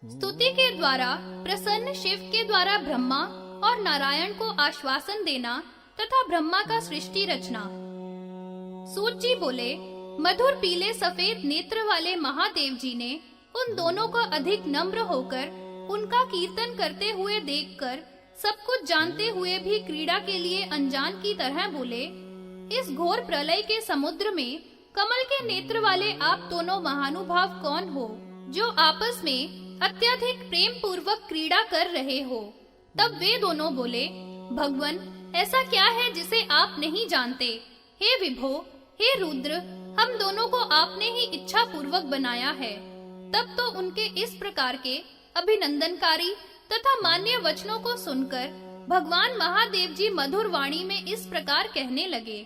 स्तुति के द्वारा प्रसन्न शिव के द्वारा ब्रह्मा और नारायण को आश्वासन देना तथा ब्रह्मा का सृष्टि रचना। सूत जी बोले, मधुर पीले सफेद नेत्र वाले महादेव जी ने उन दोनों को अधिक नम्र होकर उनका कीर्तन करते हुए देखकर सब कुछ जानते हुए भी क्रीड़ा के लिए अनजान की तरह बोले, इस घोर प्रलय के समुद्र में कमल के नेत्र वाले आप दोनों महानुभाव कौन हो जो आपस में अत्यधिक प्रेम पूर्वक क्रीड़ा कर रहे हो। तब वे दोनों बोले, भगवन ऐसा क्या है जिसे आप नहीं जानते। हे विभो, हे रुद्र, हम दोनों को आपने ही इच्छा पूर्वक बनाया है। तब तो उनके इस प्रकार के अभिनंदनकारी तथा मान्य वचनों को सुनकर भगवान महादेव जी मधुर वाणी में इस प्रकार कहने लगे,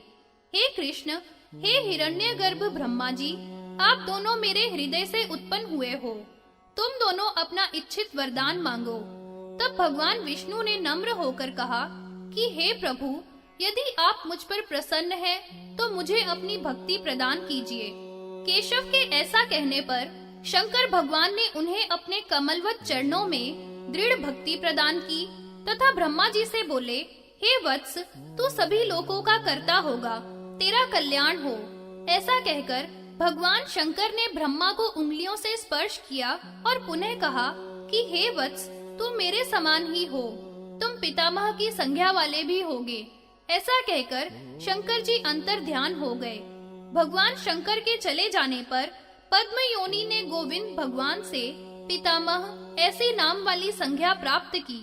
हे कृष्ण, हे हिरण्यगर्भ ब्रह्मा जी, आप दोनों मेरे हृदय से उत्पन्न हुए हो। तुम दोनों अपना इच्छित वरदान मांगो। तब भगवान विष्णु ने नम्र होकर कहा कि हे प्रभु, यदि आप मुझ पर प्रसन्न हैं, तो मुझे अपनी भक्ति प्रदान कीजिए। केशव के ऐसा कहने पर शंकर भगवान ने उन्हें अपने कमलवत चरणों में दृढ़ भक्ति प्रदान की तथा ब्रह्मा जी से बोले, हे वत्स, तू सभी लोकों का कर्ता होगा, तेरा कल्याण हो। ऐसा कहकर भगवान शंकर ने ब्रह्मा को उंगलियों से स्पर्श किया और पुनः कहा कि हे वत्स, तुम मेरे समान ही हो, तुम पितामह की संज्ञा वाले भी होगे। ऐसा कहकर शंकर जी अंतर ध्यान हो गए। भगवान शंकर के चले जाने पर पद्म योनि ने गोविंद भगवान से पितामह ऐसी नाम वाली संज्ञा प्राप्त की।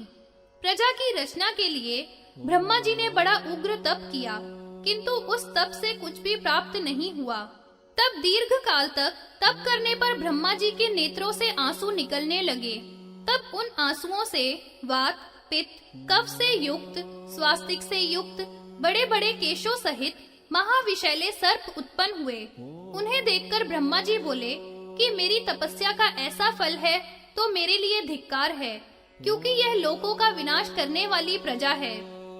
प्रजा की रचना के लिए ब्रह्मा जी ने बड़ा उग्र तप किया, किंतु उस तप से कुछ भी प्राप्त नहीं हुआ। तब दीर्घ काल तक तप करने पर ब्रह्मा जी के नेत्रों से आंसू निकलने लगे। तब उन आंसुओं से वात, पित्त, कफ से युक्त, स्वास्तिक से युक्त बड़े बड़े केशों सहित महाविशैले सर्प उत्पन्न हुए। उन्हें देखकर ब्रह्मा जी बोले कि मेरी तपस्या का ऐसा फल है तो मेरे लिए धिक्कार है, क्योंकि यह लोकों का विनाश करने वाली प्रजा है।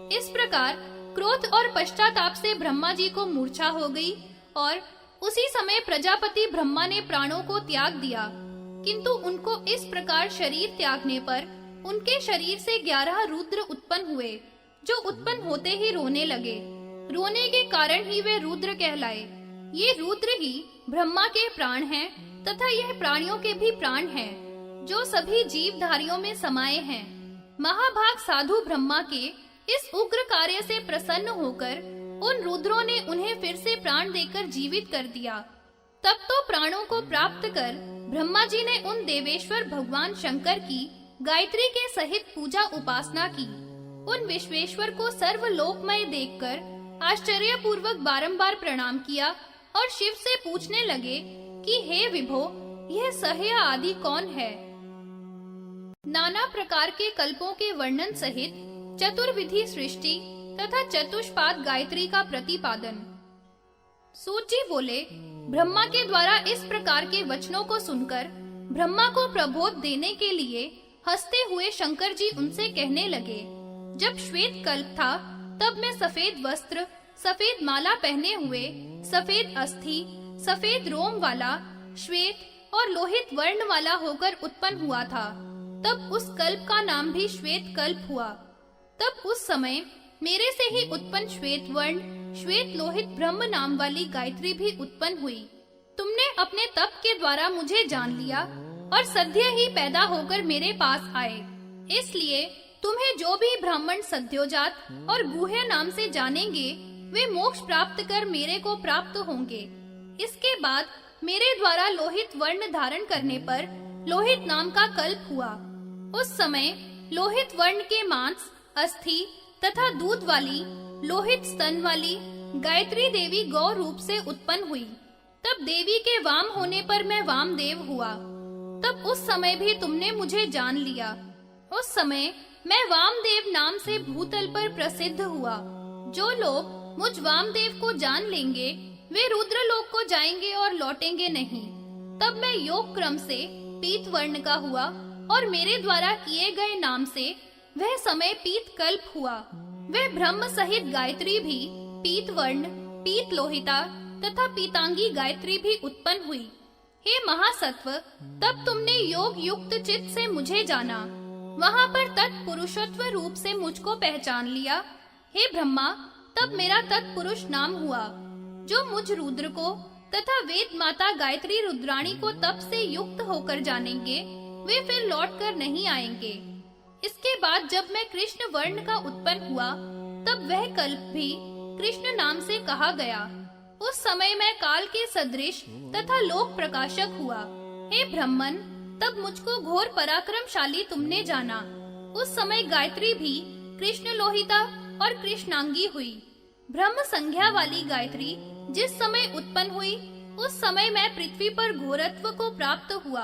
इस प्रकार क्रोध और पश्चाताप से ब्रह्मा जी को मूर्छा हो गई और उसी समय प्रजापति ब्रह्मा ने प्राणों को त्याग दिया। किंतु उनको इस प्रकार शरीर त्यागने पर उनके शरीर से 11 रुद्र उत्पन्न हुए, जो उत्पन्न होते ही रोने लगे। रोने के कारण ही वे रुद्र कहलाए। ये रुद्र ही ब्रह्मा के प्राण हैं तथा यह प्राणियों के भी प्राण हैं, जो सभी जीवधारियों में समाये हैं। महाभाग साधु ब्रह्मा के इस उग्र कार्य से प्रसन्न होकर उन रुद्रों ने उन्हें फिर से प्राण देकर जीवित कर दिया। तब तो प्राणों को प्राप्त कर ब्रह्मा जी ने उन देवेश्वर भगवान शंकर की गायत्री के सहित पूजा उपासना की। उन विश्वेश्वर को सर्वलोकमय देखकर आश्चर्य पूर्वक बारंबार प्रणाम किया और शिव से पूछने लगे कि हे विभो, यह सह्य आदि कौन है। नाना प्रकार के कल्पों के वर्णन सहित चतुर्विधि सृष्टि तथा चतुष्पाद गायत्री का प्रतिपादन। सूत जी बोले, ब्रह्मा के द्वारा इस प्रकार के वचनों को सुनकर ब्रह्मा को प्रबोध देने के लिए हंसते हुए शंकर जी उनसे कहने लगे, जब श्वेत कल्प था तब मैं सफेद वस्त्र, सफेद माला पहने हुए, सफेद अस्थि, सफेद रोम वाला, श्वेत और लोहित वर्ण वाला होकर उत्पन्न हुआ था। तब उस कल्प का नाम भी श्वेत कल्प हुआ। तब उस समय मेरे से ही उत्पन्न श्वेत वर्ण, श्वेत लोहित ब्रह्म नाम वाली गायत्री भी उत्पन्न हुई। तुमने अपने तप के द्वारा मुझे जान लिया और सद्य ही पैदा होकर मेरे पास आए। इसलिए तुम्हें जो भी ब्राह्मण सद्योजात और गुह्य नाम से जानेंगे, वे मोक्ष प्राप्त कर मेरे को प्राप्त होंगे। इसके बाद मेरे द्वारा लोहित वर्ण धारण करने पर लोहित नाम का कल्प हुआ। उस समय लोहित वर्ण के मांस, अस्थि तथा दूध वाली, लोहित स्तन वाली गायत्री देवी गौ रूप से उत्पन्न हुई। तब देवी के वाम होने पर मैं वामदेव हुआ। तब उस समय भी तुमने मुझे जान लिया। उस समय मैं वामदेव नाम से भूतल पर प्रसिद्ध हुआ। जो लोग मुझ वामदेव को जान लेंगे, वे रुद्र लोक को जाएंगे और लौटेंगे नहीं। तब मैं योग क्रम से पीत वर्ण का हुआ और मेरे द्वारा किए गए नाम से वह समय पीत कल्प हुआ। वह ब्रह्म सहित गायत्री भी पीत वर्ण, पीत लोहिता तथा पीतांगी गायत्री भी उत्पन्न हुई। हे महासत्व, तब तुमने योग युक्त चित्त से मुझे जाना, वहां पर तत्पुरुषत्व रूप से मुझको पहचान लिया। हे ब्रह्मा, तब मेरा तत्पुरुष नाम हुआ। जो मुझ रुद्र को तथा वेद माता गायत्री रुद्राणी को तप से युक्त होकर जानेंगे, वे फिर लौट कर नहीं आएंगे। इसके बाद जब मैं कृष्ण वर्ण का उत्पन्न हुआ, तब वह कल्प भी कृष्ण नाम से कहा गया। उस समय मैं काल के सदृश तथा लोक प्रकाशक हुआ। हे ब्रह्मन, तब मुझको घोर पराक्रमशाली तुमने जाना। उस समय गायत्री भी कृष्ण लोहिता और कृष्णांगी हुई। ब्रह्म संज्ञा वाली गायत्री जिस समय उत्पन्न हुई, उस समय मैं पृथ्वी पर घोरत्व को प्राप्त हुआ।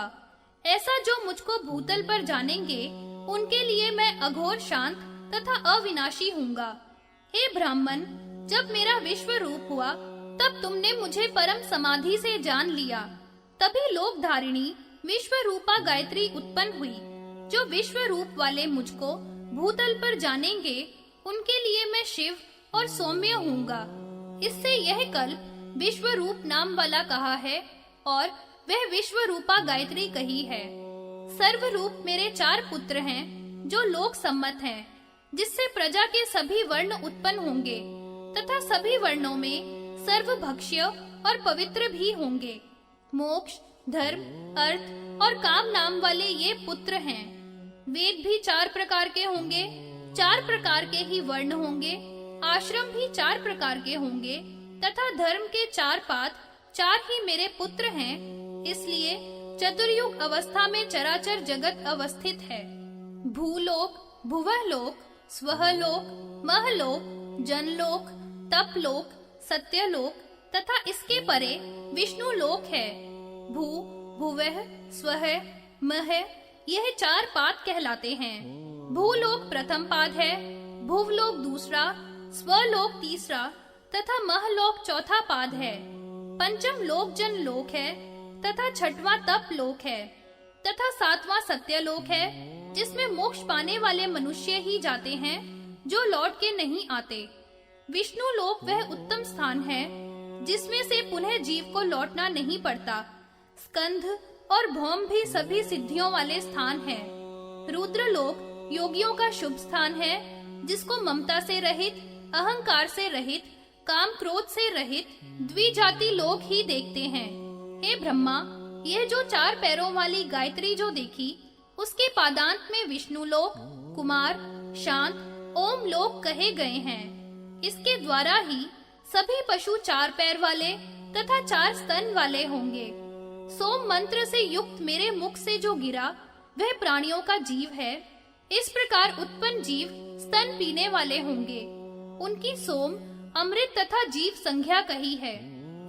ऐसा जो मुझको भूतल पर जानेंगे, उनके लिए मैं अघोर शांत तथा अविनाशी हूँगा। हे ब्राह्मण, जब मेरा विश्व रूप हुआ, तब तुमने मुझे परम समाधि से जान लिया। तभी लोक धारिणी विश्व रूपा गायत्री उत्पन्न हुई। जो विश्व रूप वाले मुझको भूतल पर जानेंगे, उनके लिए मैं शिव और सौम्य हूँगा। इससे यह कल्प विश्व रूप नाम वाला कहा है और वह विश्व रूपा गायत्री कही है। सर्व रूप मेरे 4 पुत्र हैं, जो लोक सम्मत हैं, जिससे प्रजा के सभी वर्ण उत्पन्न होंगे तथा सभी वर्णों में सर्वभक्ष्य और पवित्र भी होंगे। मोक्ष, धर्म, अर्थ और काम नाम वाले ये पुत्र हैं। वेद भी 4 प्रकार के होंगे, 4 प्रकार के ही वर्ण होंगे। आश्रम भी 4 प्रकार के होंगे तथा धर्म के 4 पाद 4 ही मेरे पुत्र हैं। इसलिए चतुर्युग अवस्था में चराचर जगत अवस्थित है। भूलोक, भुवलोक, स्वहलोक, महलोक, जनलोक, तपलोक, सत्यलोक तथा इसके परे विष्णु लोक है। भू, भुवः, स्वः, मह यह 4 पाद कहलाते हैं। भूलोक प्रथम पाद है, भुवलोक दूसरा, स्वलोक तीसरा तथा महलोक चौथा पाद है। पंचम लोक जन लोक है तथा 6वां तप लोक है तथा 7वां सत्यलोक है, जिसमें मोक्ष पाने वाले मनुष्य ही जाते हैं, जो लौट के नहीं आते। विष्णु लोक वह उत्तम स्थान है, जिसमें से पुनः जीव को लौटना नहीं पड़ता। स्कंध और भौम भी सभी सिद्धियों वाले स्थान है। रुद्र लोक योगियों का शुभ स्थान है, जिसको ममता से रहित, अहंकार से रहित, काम क्रोध से रहित द्विजाति लोग ही देखते हैं। हे ब्रह्मा, यह जो 4 पैरों वाली गायत्री जो देखी, उसके पादांत में विष्णु लोक, कुमार, शांत, ओम लोक कहे गए हैं। इसके द्वारा ही सभी पशु 4 पैर वाले तथा 4 स्तन वाले होंगे। सोम मंत्र से युक्त मेरे मुख से जो गिरा, वह प्राणियों का जीव है। इस प्रकार उत्पन्न जीव स्तन पीने वाले होंगे। उनकी सोम, अमृत तथा जीव संज्ञा कही है।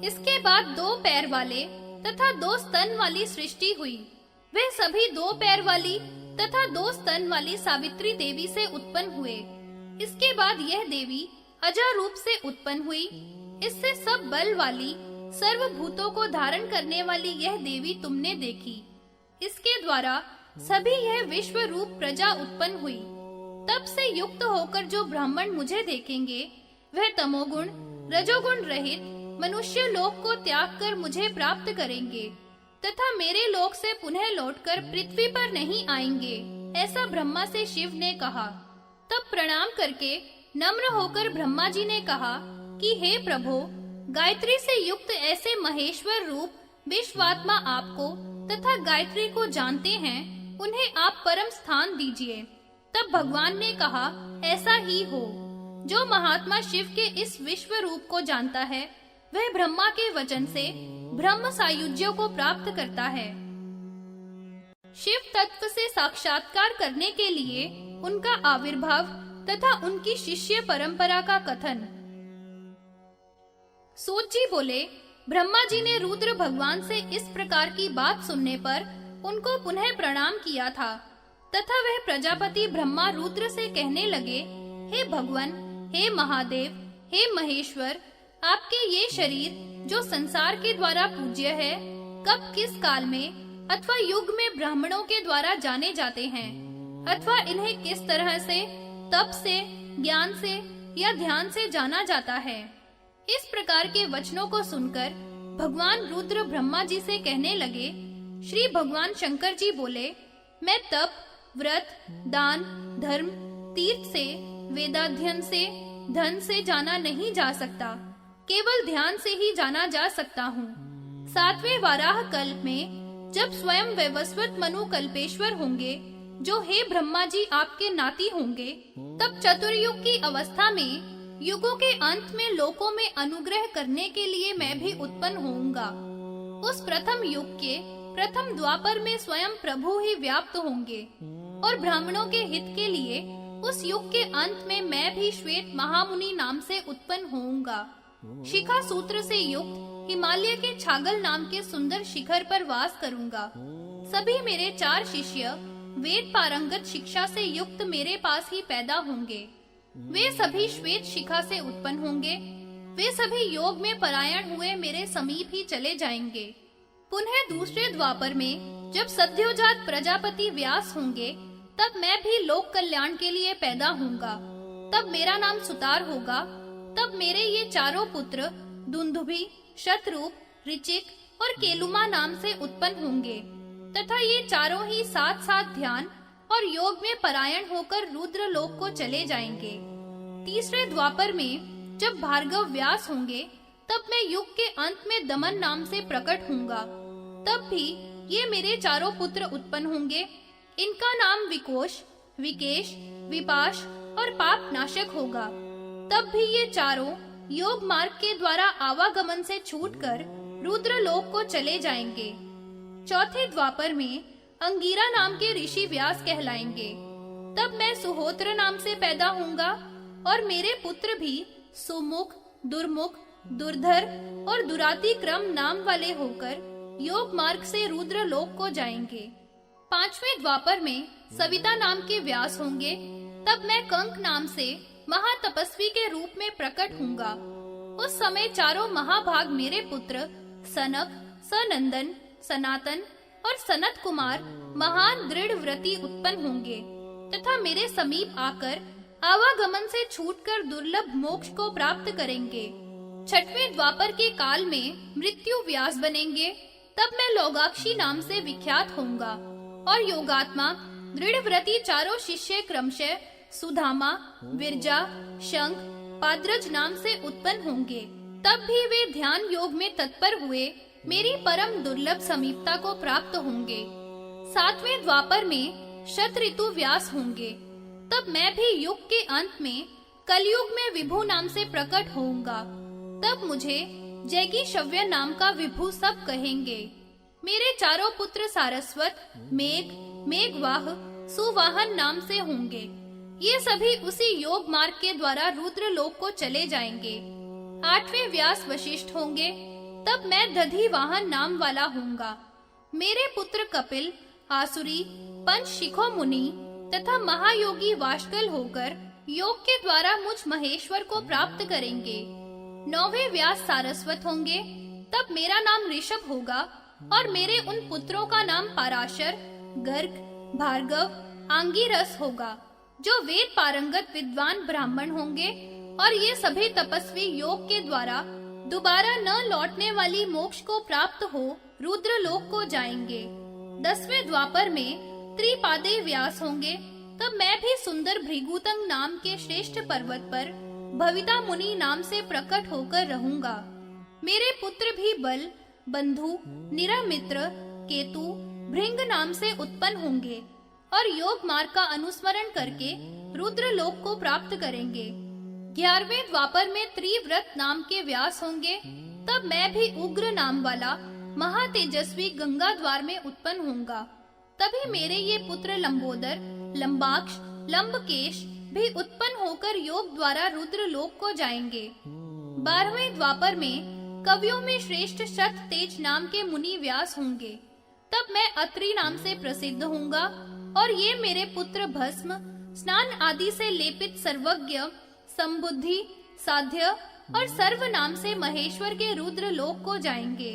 इसके बाद 2 पैर वाले तथा 2 स्तन वाली सृष्टि हुई। वे सभी 2 पैर वाली तथा 2 स्तन वाली सावित्री देवी से उत्पन्न हुए। इसके बाद यह देवी अजा रूप से उत्पन्न हुई। इससे सब बल वाली, सर्वभूतों को धारण करने वाली यह देवी तुमने देखी। इसके द्वारा सभी यह विश्व रूप प्रजा उत्पन्न हुई। तब से युक्त होकर जो ब्राह्मण मुझे देखेंगे, वह तमोगुण, रजोगुण रहित मनुष्य लोक को त्याग कर मुझे प्राप्त करेंगे तथा मेरे लोक से पुनः लौटकर पृथ्वी पर नहीं आएंगे। ऐसा ब्रह्मा से शिव ने कहा। तब प्रणाम करके नम्र होकर ब्रह्मा जी ने कहा कि हे प्रभो, गायत्री से युक्त ऐसे महेश्वर रूप विश्वात्मा आपको तथा गायत्री को जानते हैं, उन्हें आप परम स्थान दीजिए। तब भगवान ने कहा, ऐसा ही हो। जो महात्मा शिव के इस विश्व रूप को जानता है, वह ब्रह्मा के वचन से ब्रह्म सायुज्य को प्राप्त करता है। शिव तत्व से साक्षात्कार करने के लिए उनका आविर्भाव तथा उनकी शिष्य परंपरा का कथन। सूत जी बोले, ब्रह्मा जी ने रुद्र भगवान से इस प्रकार की बात सुनने पर उनको पुनः प्रणाम किया था तथा वह प्रजापति ब्रह्मा रुद्र से कहने लगे, हे भगवान, हे महादेव, हे महेश्वर, आपके ये शरीर जो संसार के द्वारा पूज्य है, कब किस काल में अथवा युग में ब्राह्मणों के द्वारा जाने जाते हैं अथवा इन्हें किस तरह से तप से, ज्ञान से या ध्यान से जाना जाता है। इस प्रकार के वचनों को सुनकर भगवान रुद्र ब्रह्मा जी से कहने लगे। श्री भगवान शंकर जी बोले, मैं तप, व्रत, दान, धर्म, तीर्थ से, वेदाध्ययन से, धन से जाना नहीं जा सकता, केवल ध्यान से ही जाना जा सकता हूँ। 7वें वाराह कल्प में जब स्वयं वैवस्वत मनु कल्पेश्वर होंगे, जो हे ब्रह्मा जी आपके नाती होंगे, तब चतुर्युग की अवस्था में युगों के अंत में लोकों में अनुग्रह करने के लिए मैं भी उत्पन्न होऊंगा। उस प्रथम युग के प्रथम द्वापर में स्वयं प्रभु ही व्याप्त होंगे और ब्राह्मणों के हित के लिए उस युग के अंत में मैं भी श्वेत महामुनि नाम से उत्पन्न होऊंगा। शिखा सूत्र से युक्त हिमालय के छागल नाम के सुंदर शिखर पर वास करूंगा। सभी मेरे 4 शिष्य वेद पारंगत शिक्षा से युक्त मेरे पास ही पैदा होंगे। वे सभी श्वेत शिखा से उत्पन्न होंगे। वे सभी योग में परायण हुए मेरे समीप ही चले जाएंगे। पुनः दूसरे द्वापर में जब सद्योजात प्रजापति व्यास होंगे, तब मैं भी लोक कल्याण के लिए पैदा होऊंगा। तब मेरा नाम सुतार होगा। तब मेरे ये 4 पुत्र दुंदुभि, शतरूप, ऋचिक और केलुमा नाम से उत्पन्न होंगे तथा ये चारों ही साथ साथ ध्यान और योग में परायण होकर रुद्र लोक को चले जाएंगे। तीसरे द्वापर में जब भार्गव व्यास होंगे, तब मैं युग के अंत में दमन नाम से प्रकट होऊंगा। तब भी ये मेरे 4 पुत्र उत्पन्न होंगे। इनका नाम विकोश, विकेश, विपाश और पाप नाशक होगा। तब भी ये चारों योग मार्ग के द्वारा आवागमन से छूटकर रुद्र लोक को चले जाएंगे। चौथे द्वापर में अंगीरा नाम के ऋषि व्यास कहलाएंगे। तब मैं सुहोत्र नाम से पैदा होऊंगा और मेरे पुत्र भी सुमुख, दुर्मुख, दुर्धर और दुरातिक्रम नाम वाले होकर योग मार्ग से रुद्र लोक को जाएंगे। 5वें द्वापर में सविता नाम के व्यास होंगे। तब मैं कंक नाम से महातपस्वी के रूप में प्रकट होऊंगा। उस समय 4 महाभाग मेरे पुत्र सनक, सनंदन, सनातन और सनत कुमार महान दृढ़ व्रती उत्पन्न होंगे तथा मेरे समीप आकर आवागमन से छूटकर दुर्लभ मोक्ष को प्राप्त करेंगे। 6वें द्वापर के काल में मृत्यु व्यास बनेंगे। तब मैं लोगाक्षी नाम से विख्यात होऊंगा और योगात्मा दृढ़ व्रती 4 शिष्य क्रमशः सुधामा, विरजा, शंख, पाद्रज नाम से उत्पन्न होंगे। तब भी वे ध्यान योग में तत्पर हुए मेरी परम दुर्लभ समीपता को प्राप्त होंगे। 7वें द्वापर में शत ऋतु व्यास होंगे। तब मैं भी युग के अंत में कलयुग में विभु नाम से प्रकट होऊंगा। तब मुझे जैगी शव्य नाम का विभु सब कहेंगे। मेरे 4 पुत्र सारस्वत, मेघ, मेघवाह, सुवाहन नाम से होंगे। ये सभी उसी योग मार्ग के द्वारा रुद्र लोक को चले जाएंगे। 8वें व्यास वशिष्ठ होंगे। तब मैं दधि वाहन नाम वाला होऊंगा। मेरे पुत्र कपिल, आसुरी, पंच शिखो मुनि तथा महायोगी वाष्कल होकर योग के द्वारा मुझ महेश्वर को प्राप्त करेंगे। 9वें व्यास सारस्वत होंगे। तब मेरा नाम ऋषभ होगा और मेरे उन पुत्रों का नाम पाराशर, गर्ग, भार्गव, आंगिरस होगा, जो वेद पारंगत विद्वान ब्राह्मण होंगे और ये सभी तपस्वी योग के द्वारा दोबारा न लौटने वाली मोक्ष को प्राप्त हो रुद्र लोक को जाएंगे। 10वें द्वापर में त्रिपादे व्यास होंगे। तब मैं भी सुंदर भृगुतंग नाम के श्रेष्ठ पर्वत पर भविता मुनि नाम से प्रकट होकर रहूंगा। मेरे पुत्र भी बल, बंधु, निरामित्र, केतु, भृंग नाम से उत्पन्न होंगे और योग मार्ग का अनुस्मरण करके रुद्र लोक को प्राप्त करेंगे। 11वें द्वापर में त्रिव्रत नाम के व्यास होंगे। तब मैं भी उग्र नाम वाला महातेजस्वी गंगा द्वार में उत्पन्न होऊंगा। तभी मेरे ये पुत्र लंबोदर, लंबाक्ष, लंबकेश भी उत्पन्न होकर योग द्वारा रुद्र लोक को जाएंगे। 12वें द्वापर में कवियों में श्रेष्ठ शत तेज नाम के मुनि व्यास होंगे। तब मैं अत्रि नाम से प्रसिद्ध होऊंगा और ये मेरे पुत्र भस्म, स्नान आदि से लेपित सर्वज्ञ, संबुद्धि, साध्य और सर्व नाम से महेश्वर के रुद्र लोक को जाएंगे।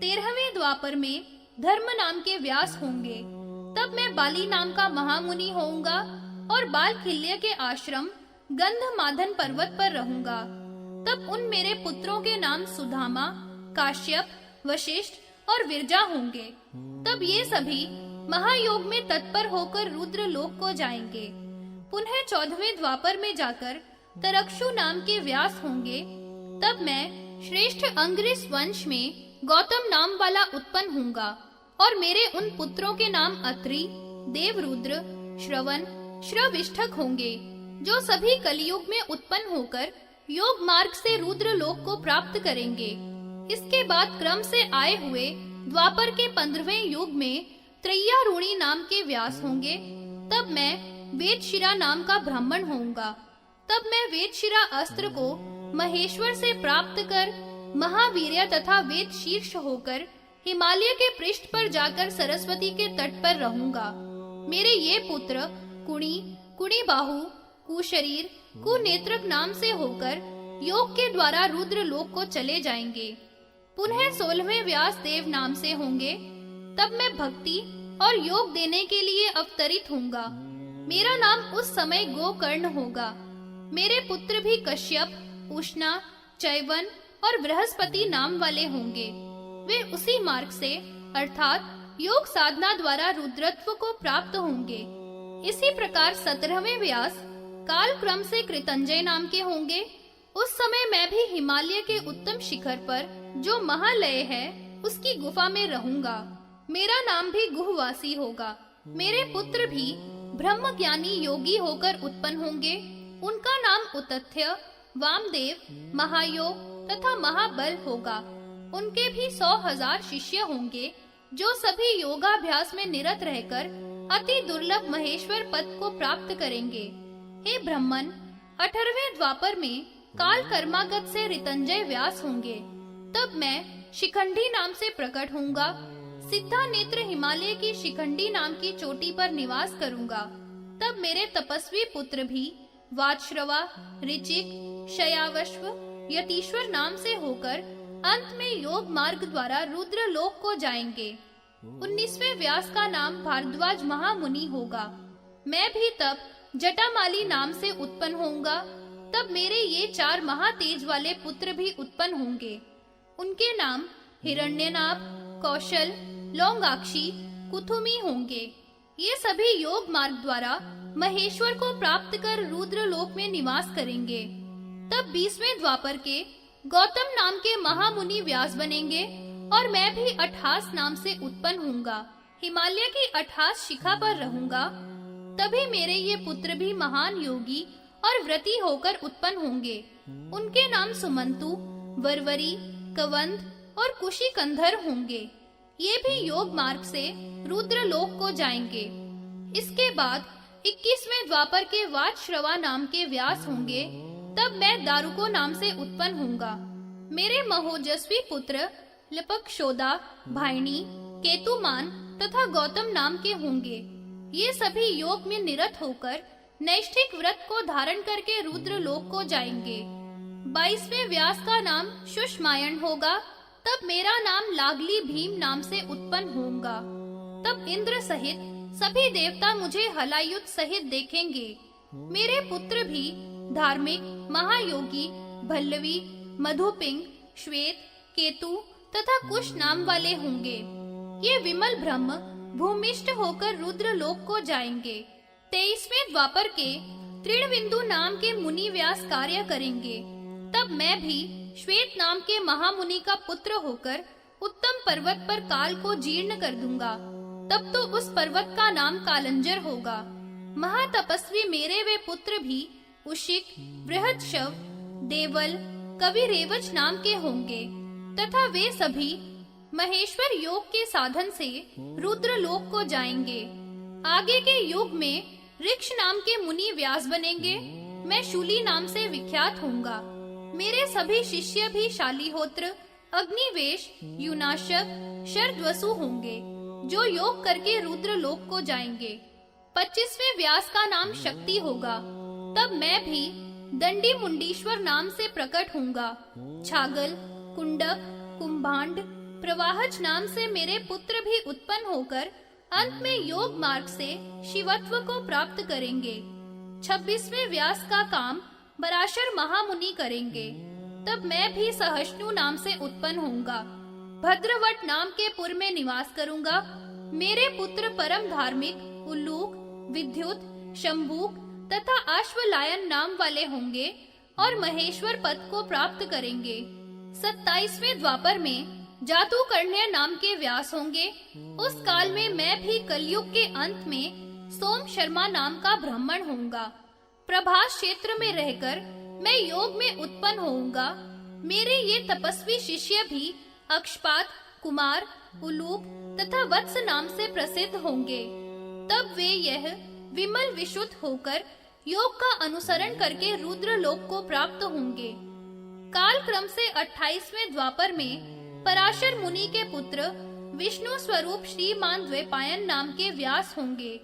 13वें द्वापर में धर्म नाम के व्यास होंगे। तब मैं बाली नाम का महामुनि होऊंगा और बालखिल्य के आश्रम गंधमादन पर्वत पर रहूंगा। तब उन मेरे पुत्रों के नाम सुधामा, काश्यप, वशिष्ठ और विरजा होंगे। तब ये सभी महायोग में तत्पर होकर रुद्र लोक को जाएंगे। पुनः 14वें द्वापर में जाकर तरक्षु नाम के व्यास होंगे। तब मैं श्रेष्ठ अंग्रिस वंश में गौतम नाम वाला उत्पन्न होऊंगा और मेरे उन पुत्रों के नाम अत्रि, देवरुद्र, श्रवण, श्रविष्ठक होंगे, जो सभी कलयुग में उत्पन्न होकर योग मार्ग से रुद्र लोक को प्राप्त करेंगे। इसके बाद क्रम से आए हुए द्वापर के 15वें युग में त्रय्यारूणी नाम के व्यास होंगे। तब मैं वेदशिरा नाम का ब्राह्मण होऊंगा। तब मैं वेदशिरा अस्त्र को महेश्वर से प्राप्त कर महावीर्य तथा वेद शीर्ष होकर हिमालय के पृष्ठ पर जाकर सरस्वती के तट पर रहूंगा। मेरे ये पुत्र कुणी, कुणिबाहु, कुशरीर, कुनेत्रक नाम से होकर योग के द्वारा रुद्र लोक को चले जाएंगे। पुनः 16वें व्यास देव नाम से होंगे। तब मैं भक्ति और योग देने के लिए अवतरित होऊंगा। मेरा नाम उस समय गोकर्ण होगा। मेरे पुत्र भी कश्यप, उष्णा, चैवन और बृहस्पति नाम वाले होंगे। वे उसी मार्ग से अर्थात योग साधना द्वारा रुद्रत्व को प्राप्त होंगे। इसी प्रकार 17वें व्यास काल क्रम से कृतंजय नाम के होंगे। उस समय मैं भी हिमालय के उत्तम शिखर पर जो महालय है उसकी गुफा में रहूंगा। मेरा नाम भी गुहवासी होगा। मेरे पुत्र भी ब्रह्म ज्ञानी योगी होकर उत्पन्न होंगे। उनका नाम उतथ्य, वामदेव, महायोग तथा महाबल होगा। उनके भी 100,000 शिष्य होंगे, जो सभी योगाभ्यास में निरत रहकर अति दुर्लभ महेश्वर पद को प्राप्त करेंगे। हे ब्रह्मन, 18वें द्वापर में काल कर्मागत से ऋतंजय व्यास होंगे। तब मैं शिखंडी नाम से प्रकट होऊंगा। सिद्धा नेत्र हिमालय की शिखंडी नाम की चोटी पर निवास करूंगा। तब मेरे तपस्वी पुत्र भी वाजश्रवा, ऋचिक, शयावश्व, यतीश्वर नाम से होकर अंत में योग मार्ग द्वारा रुद्र लोक को जाएंगे। 19वें व्यास का नाम भारद्वाज महामुनि होगा। मैं भी तब जटामाली नाम से उत्पन्न होऊंगा। तब मेरे ये 4 महातेज वाले पुत्र भी उत्पन्न होंगे। उनके नाम हिरण्यनाभ, कौशल, लौंगाक्षी, कुथुमी होंगे। ये सभी योग मार्ग द्वारा महेश्वर को प्राप्त कर रुद्र लोक में निवास करेंगे। तब 20वें द्वापर के गौतम नाम के महामुनि व्यास बनेंगे और मैं भी अठास नाम से उत्पन्न होऊंगा। हिमालय की अठास शिखा पर रहूंगा। तभी मेरे ये पुत्र भी महान योगी और व्रती होकर उत्पन्न होंगे। उनके नाम सुमंतु, वरवरी, कवंद और कुशिकंधर होंगे। ये भी योग मार्ग से रुद्र लोक को जाएंगे। इसके बाद 21वें द्वापर के वाजश्रवा नाम के व्यास होंगे। तब मैं दारुको नाम से उत्पन्न होऊंगा। मेरे महोजस्वी पुत्र लपक्षोदा, भाइनी, केतुमान तथा गौतम नाम के होंगे। ये सभी योग में निरत होकर नैष्ठिक व्रत को धारण करके रुद्र लोक को जाएंगे। 22वें व्यास का नाम शुष्मायन होगा। तब मेरा नाम लागली भीम नाम से उत्पन्न होऊंगा। तब इंद्र सहित सभी देवता मुझे हलायुध सहित देखेंगे। मेरे पुत्र भी धार्मिक, महायोगी, भल्लवी, मधुपिंग, श्वेत, केतु तथा कुश नाम वाले होंगे। ये विमल ब्रह्म भूमिष्ठ होकर रुद्र लोक को जाएंगे। 23वें द्वापर के तृणविंदु नाम के मुनि व्यास कार्य करेंगे। तब मैं भी श्वेत नाम के महामुनि का पुत्र होकर उत्तम पर्वत पर काल को जीर्ण कर दूंगा। तब तो उस पर्वत का नाम कालंजर होगा। महातपस्वी मेरे वे पुत्र भी उशिक, बृहदशव, देवल, कविरेवच नाम के होंगे तथा वे सभी महेश्वर योग के साधन से रुद्र लोक को जाएंगे। आगे के युग में ऋक्ष नाम के मुनि व्यास बनेंगे। मैं शूली नाम से विख्यात होऊंगा। मेरे सभी शिष्य भी शालिहोत्र, अग्निवेश, युनाशक, शरद्वसु होंगे, जो योग करके रुद्र लोक को जाएंगे। 25वें व्यास का नाम शक्ति होगा। तब मैं भी दंडी मुंडीश्वर नाम से प्रकट होऊंगा। छागल, कुंडक, कुंभांड, प्रवाहज नाम से मेरे पुत्र भी उत्पन्न होकर अंत में योग मार्ग से शिवत्व को प्राप्त करेंगे। 26वें व्यास का काम पराशर महामुनि करेंगे। तब मैं भी सहिष्णु नाम से उत्पन्न होऊंगा। भद्रवट नाम के पुर में निवास करूंगा। मेरे पुत्र परम धार्मिक उल्लूक, विद्युत, शंभूक तथा अश्वलायन नाम वाले होंगे और महेश्वर पद को प्राप्त करेंगे। 27वें द्वापर में जातुकर्ण्य नाम के व्यास होंगे। उस काल में मैं भी कलयुग के अंत में सोम शर्मा नाम का ब्राह्मण होऊंगा। प्रभास क्षेत्र में रहकर मैं योग में उत्पन्न होऊंगा। मेरे ये तपस्वी शिष्य भी अक्षपात, कुमार, उलूक तथा वत्स नाम से प्रसिद्ध होंगे। तब वे यह विमल विशुद्ध होकर योग का अनुसरण करके रुद्र लोक को प्राप्त होंगे। काल क्रम से 28वें द्वापर में पराशर मुनि के पुत्र विष्णु स्वरूप श्रीमान द्वैपायन नाम के व्यास होंगे।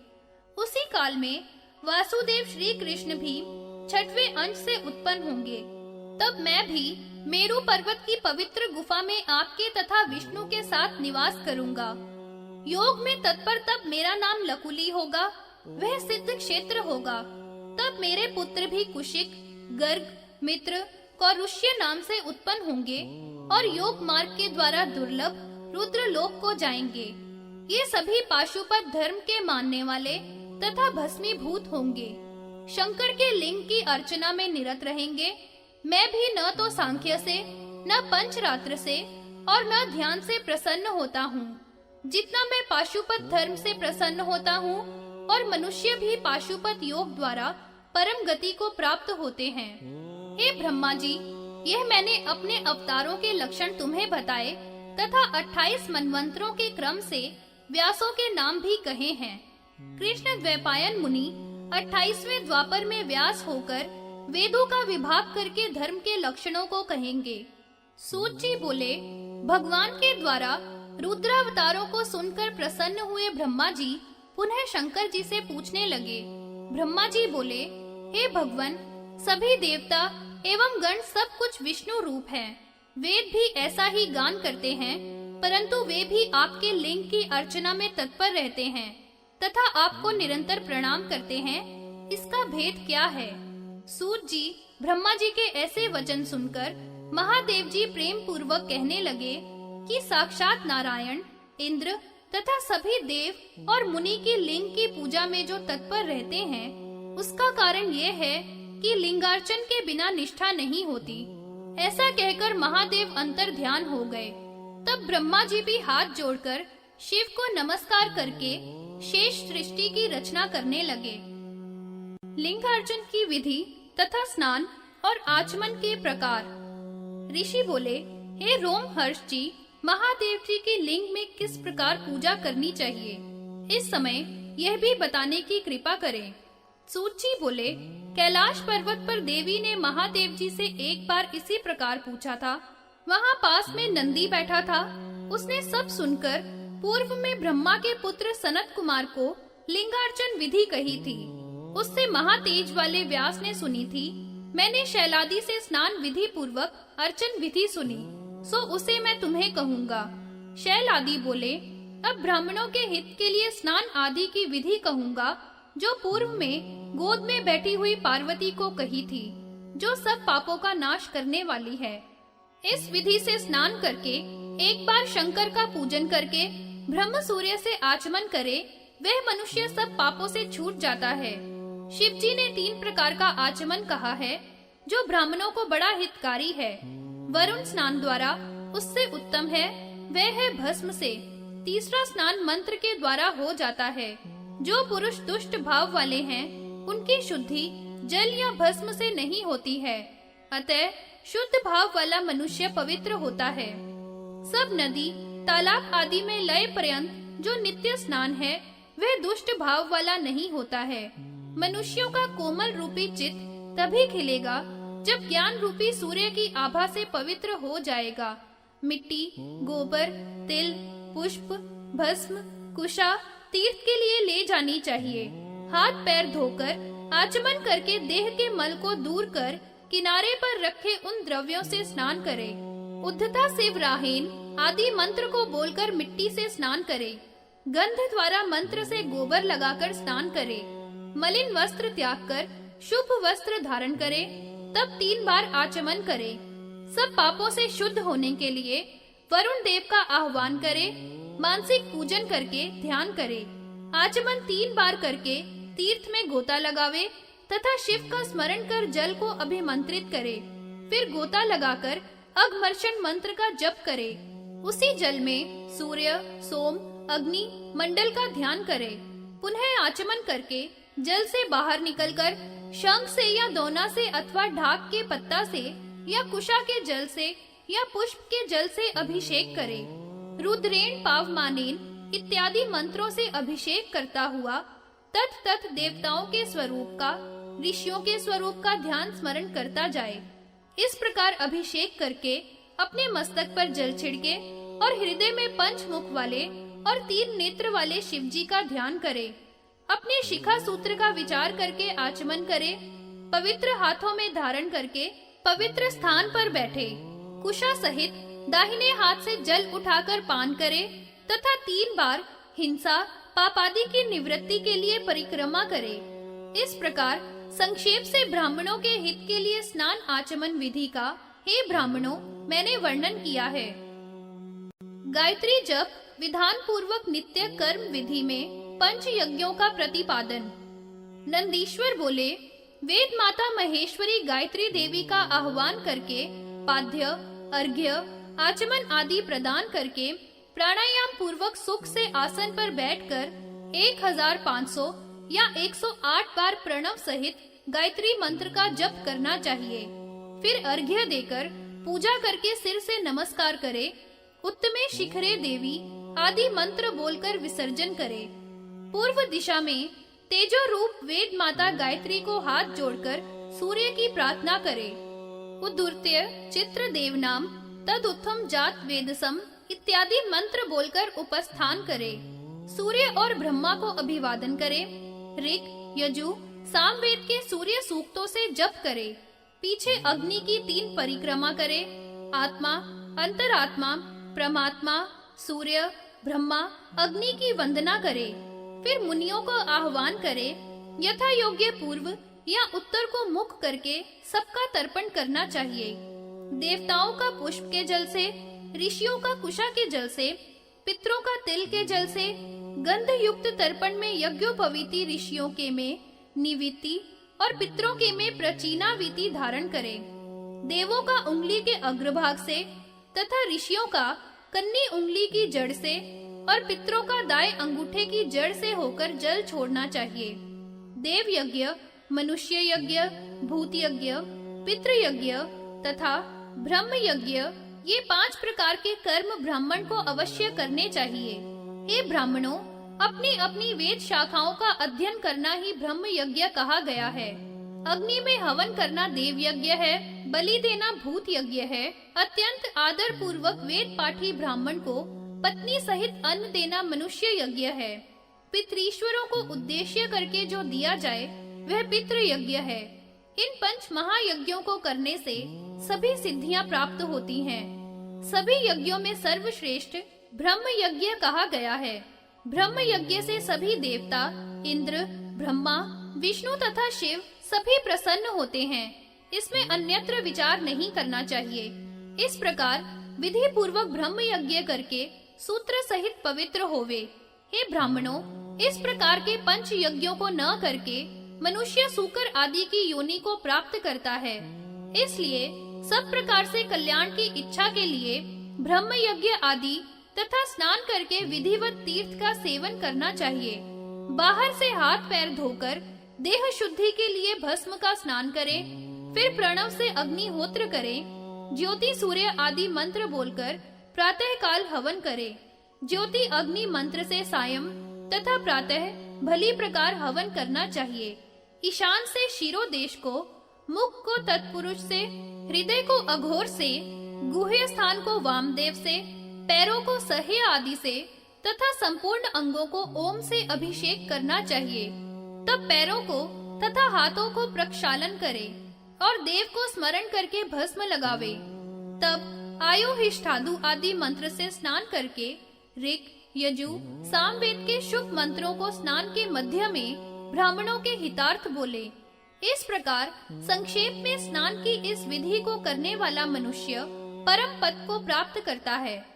उसी काल में वासुदेव श्री कृष्ण भी 6वें अंश से उत्पन्न होंगे। तब मैं भी मेरु पर्वत की पवित्र गुफा में आपके तथा विष्णु के साथ निवास करूंगा। योग में तत्पर तब मेरा नाम लकुली होगा, वह सिद्ध क्षेत्र होगा। तब मेरे पुत्र भी कुशिक, गर्ग, मित्र, कौरुष्य नाम से उत्पन्न होंगे और योग मार्ग के द्वारा दुर्लभ रुद्र लोक को जाएंगे। ये सभी पाशुपत धर्म के मानने वाले तथा भस्मीभूत होंगे। शंकर के लिंग की अर्चना में निरत रहेंगे। मैं भी न तो सांख्य से, न पंचरात्र से और न ध्यान से प्रसन्न होता हूँ। जितना मैं पाशुपत धर्म से प्रसन्न होता हूँ और मनुष्य भी पाशुपत योग द्वारा परम गति को प्राप्त होते हैं। हे ब्रह्मा जी, यह मैंने अपने अवतारों के लक्षण तुम्हें बताए तथा 28 मनवंतरों के क्रम से व्यासों के नाम भी कहे हैं। कृष्ण द्वैपायन मुनि 28वें द्वापर में व्यास होकर वेदों का विभाग करके धर्म के लक्षणों को कहेंगे। सूत जी बोले, भगवान के द्वारा रुद्रावतारों को सुनकर प्रसन्न हुए ब्रह्मा जी पुनः शंकर जी से पूछने लगे। ब्रह्मा जी बोले, हे भगवान, सभी देवता एवं गण सब कुछ विष्णु रूप हैं। वेद भी ऐसा ही गान करते हैं, परंतु वे भी आपके लिंग की अर्चना में तत्पर रहते हैं तथा आपको निरंतर प्रणाम करते हैं। इसका भेद क्या है? सूत जी ब्रह्मा जी के ऐसे वचन सुनकर महादेव जी प्रेम पूर्वक कहने लगे कि साक्षात नारायण, इंद्र तथा सभी देव और मुनि की लिंग की पूजा में जो तत्पर रहते हैं, उसका कारण ये है कि लिंगार्चन के बिना निष्ठा नहीं होती। ऐसा कहकर महादेव अंतर ध्यान हो गए। तब ब्रह्मा जी भी हाथ जोड़कर शिव को नमस्कार करके शेष सृष्टि की रचना करने लगे। लिंगार्चन की विधि तथा स्नान और आचमन के प्रकार। ऋषि बोले, हे रोमहर्ष जी, महादेव जी की लिंग में किस प्रकार पूजा करनी चाहिए, इस समय यह भी बताने की कृपा करें। सूत जी बोले, कैलाश पर्वत पर देवी ने महादेव जी से एक बार इसी प्रकार पूछा था। वहाँ पास में नंदी बैठा था। उसने सब सुनकर पूर्व में ब्रह्मा के पुत्र सनत कुमार को लिंगार्चन विधि कही थी। उससे महातेज वाले व्यास ने सुनी थी। मैंने शैलादि से स्नान विधि पूर्वक अर्चन विधि सुनी, सो उसे मैं तुम्हें कहूँगा। शैलादि बोले, अब ब्राह्मणों के हित के लिए स्नान आदि की विधि कहूँगा, जो पूर्व में गोद में बैठी हुई पार्वती को कही थी, जो सब पापों का नाश करने वाली है। इस विधि से स्नान करके एक बार शंकर का पूजन करके ब्रह्म सूर्य से आचमन करे, वह मनुष्य सब पापों से छूट जाता है। शिव जी ने 3 प्रकार का आचमन कहा है, जो ब्राह्मणों को बड़ा हितकारी है। वरुण स्नान द्वारा उससे उत्तम है, वह है भस्म से। तीसरा स्नान मंत्र के द्वारा हो जाता है। जो पुरुष दुष्ट भाव वाले हैं, उनकी शुद्धि जल या भस्म से नहीं होती है, अतः शुद्ध भाव वाला मनुष्य पवित्र होता है। सब नदी, तालाब आदि में लय पर्यंत जो नित्य स्नान है, वह दुष्ट भाव वाला नहीं होता है। मनुष्यों का कोमल रूपी चित्त तभी खिलेगा जब ज्ञान रूपी सूर्य की आभा से पवित्र हो जाएगा। मिट्टी, गोबर, तिल, पुष्प, भस्म, कुशा तीर्थ के लिए ले जानी चाहिए। हाथ पैर धोकर आचमन करके देह के मल को दूर कर किनारे पर रखे उन द्रव्यों से स्नान करे। उद्धता शिव राहेन आदि मंत्र को बोलकर मिट्टी से स्नान करे। गंध द्वारा मंत्र से गोबर लगाकर स्नान करे। मलिन वस्त्र त्याग कर शुभ वस्त्र धारण करे, तब 3 बार आचमन करे। सब पापों से शुद्ध होने के लिए वरुण देव का आह्वान करे, मानसिक पूजन करके ध्यान करे, आचमन 3 बार करके तीर्थ में गोता लगावे तथा शिव का स्मरण कर जल को अभिमंत्रित करे। फिर गोता लगाकर अघमर्षण मंत्र का जप करे। उसी जल में सूर्य, सोम, अग्नि मंडल का ध्यान करे। पुनः आचमन करके जल से बाहर निकलकर शंख से या दोना से अथवा ढाक के पत्ता से या कुशा के जल से या पुष्प के जल से अभिषेक करे। रुद्रेण पावमानेन इत्यादि मंत्रों से अभिषेक करता हुआ तत् देवताओं के स्वरूप का, ऋषियों के स्वरूप का ध्यान स्मरण करता जाए। इस प्रकार अभिषेक करके अपने मस्तक पर जल छिड़के और हृदय में 5 मुख वाले और 3 नेत्र वाले शिव जी का ध्यान करे। अपने शिखा सूत्र का विचार करके आचमन करे। पवित्र हाथों में धारण करके पवित्र स्थान पर बैठे। कुशा सहित दाहिने हाथ से जल उठाकर पान करे तथा 3 बार हिंसा पापादि की निवृत्ति के लिए परिक्रमा करे। इस प्रकार संक्षेप से ब्राह्मणों के हित के लिए स्नान आचमन विधि का, हे ब्राह्मणों, मैंने वर्णन किया है। गायत्री जप विधान पूर्वक नित्य कर्म विधि में 5 यज्ञों का प्रतिपादन। नंदीश्वर बोले, वेद माता महेश्वरी गायत्री देवी का आह्वान करके पाद्य, अर्घ्य, आचमन आदि प्रदान करके प्राणायाम पूर्वक सुख से आसन पर बैठकर 1500 या 108 बार प्रणव सहित गायत्री मंत्र का जप करना चाहिए। फिर अर्घ्य देकर पूजा करके सिर से नमस्कार करे। उत्तमे शिखरे देवी आदि मंत्र बोलकर विसर्जन करे। पूर्व दिशा में तेजो रूप वेद माता गायत्री को हाथ जोड़कर सूर्य की प्रार्थना करे। उद्धृत्य चित्र देवनाम तदुत्थम जात वेदसम इत्यादि मंत्र बोलकर उपस्थान करे। सूर्य और ब्रह्मा को अभिवादन करे। ऋक, यजु, सामवेद के सूर्य सूक्तों से जप करे। पीछे अग्नि की 3 परिक्रमा करे। आत्मा, अंतरात्मा, परमात्मा, सूर्य, ब्रह्मा, अग्नि की वंदना करे। फिर मुनियों को आह्वान करे। यथा योग्य पूर्व या उत्तर को मुख करके सबका तर्पण करना चाहिए। देवताओं का पुष्प के जल से, ऋषियों का कुशा के जल से, पितरों का तिल के जल से, गंध युक्त तर्पण में यज्ञोपवीति ऋषियों के में निविति और पितरों के में प्रचीनावीति धारण करे। देवों का उंगली के अग्रभाग से तथा ऋषियों का कन्नी उंगली की जड़ से और पितरों का दाएं अंगूठे की जड़ से होकर जल छोड़ना चाहिए। देव यज्ञ, मनुष्य यज्ञ, भूत यज्ञ, पितृ यज्ञ तथा ब्रह्म यज्ञ, ये 5 प्रकार के कर्म ब्राह्मण को अवश्य करने चाहिए। हे ब्राह्मणों, अपनी अपनी वेद शाखाओं का अध्ययन करना ही ब्रह्म यज्ञ कहा गया है। अग्नि में हवन करना देव यज्ञ है, बलि देना भूत यज्ञ है। अत्यंत आदर पूर्वक वेद पाठी ब्राह्मण को पत्नी सहित अन्न देना मनुष्य यज्ञ है। पितृश्वरों को उद्देश्य करके जो दिया जाए वह पितृ यज्ञ है। इन 5 महायज्ञों को करने से सभी सिद्धियां प्राप्त होती हैं। सभी यज्ञों में सर्वश्रेष्ठ ब्रह्म यज्ञ कहा गया है। ब्रह्म यज्ञ से सभी देवता, इंद्र, ब्रह्मा, विष्णु तथा शिव सभी प्रसन्न होते हैं। इसमें अन्यत्र विचार नहीं करना चाहिए। इस प्रकार विधि पूर्वक ब्रह्म यज्ञ करके सूत्र सहित पवित्र होवे। हे ब्राह्मणों, इस प्रकार के 5 यज्ञों को न करके मनुष्य सूकर आदि की योनि को प्राप्त करता है। इसलिए सब प्रकार से कल्याण की इच्छा के लिए ब्रह्म यज्ञ आदि तथा स्नान करके विधिवत तीर्थ का सेवन करना चाहिए। बाहर से हाथ पैर धोकर देह शुद्धि के लिए भस्म का स्नान करें। फिर प्रणव से अग्निहोत्र करें। ज्योति सूर्य आदि मंत्र बोलकर प्रातः काल हवन करें। ज्योति अग्नि मंत्र से सायं तथा प्रातः भली प्रकार हवन करना चाहिए। ईशान से शिरोदेश को, मुख को तत्पुरुष से, हृदय को अघोर से, गुह्य स्थान को वामदेव से, पैरों को सह्य आदि से तथा संपूर्ण अंगों को ओम से अभिषेक करना चाहिए। तब पैरों को तथा हाथों को प्रक्षालन करे और देव को स्मरण करके भस्म लगावे। तब आयुहिष्ठादु आदि मंत्र से स्नान करके ऋक, यजु, सामवेद के शुभ मंत्रों को स्नान के मध्य में ब्राह्मणों के हितार्थ बोले। इस प्रकार संक्षेप में स्नान की इस विधि को करने वाला मनुष्य परम पद को प्राप्त करता है।